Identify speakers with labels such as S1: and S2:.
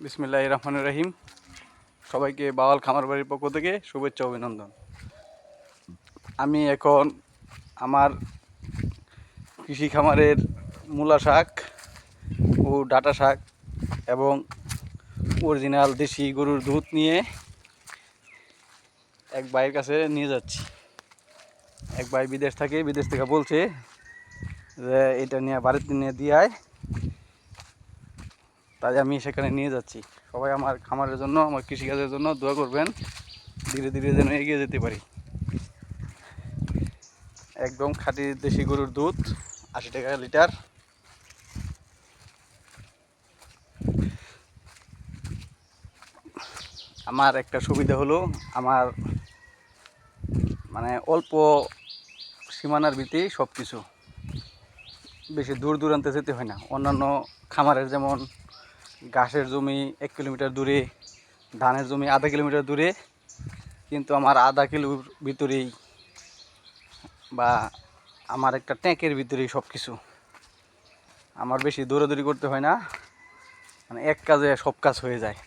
S1: বিসমিল্লাহির রহমানির রহিম। সবাইকে বাওয়াল খামার বাড়ির পক্ষ থেকে শুভেচ্ছা অভিনন্দন। আমি এখন আমার কৃষি খামারের মূলা শাক ও ডাঁটা শাক এবং অরিজিনাল দেশি গরুর দুধ নিয়ে এক ভাইয়ের কাছে নিয়ে যাচ্ছি। এক ভাই বিদেশ থেকে বলছে যে এটা নিয়ে বাড়িতে নিয়ে দিয়ে আয়, তাই আমি সেখানে নিয়ে যাচ্ছি। সবাই আমার খামারের জন্য, আমার কৃষিকাজের জন্য দোয়া করবেন, ধীরে ধীরে যেন এগিয়ে যেতে পারি। একদম খাঁটি দেশি গরুর দুধ, 80 টাকা লিটার। আমার একটা সুবিধা হলো, আমার অল্প সীমানার ভিতরেই সব কিছু, বেশি দূর দূরান্তে যেতে হয় না। অন্যান্য খামারের যেমন ঘাসের জমি 1 কিলোমিটার দূরে, ধানের জমি আধা কিলোমিটার দূরে, কিন্তু আমার আধা কিলোর ভিতরেই বা আমার একটা ট্যাঙ্কের ভিতরেই সব কিছু। আমার বেশি দৌড়াদৌড়ি করতে হয় না, এক কাজে সব কাজ হয়ে যায়।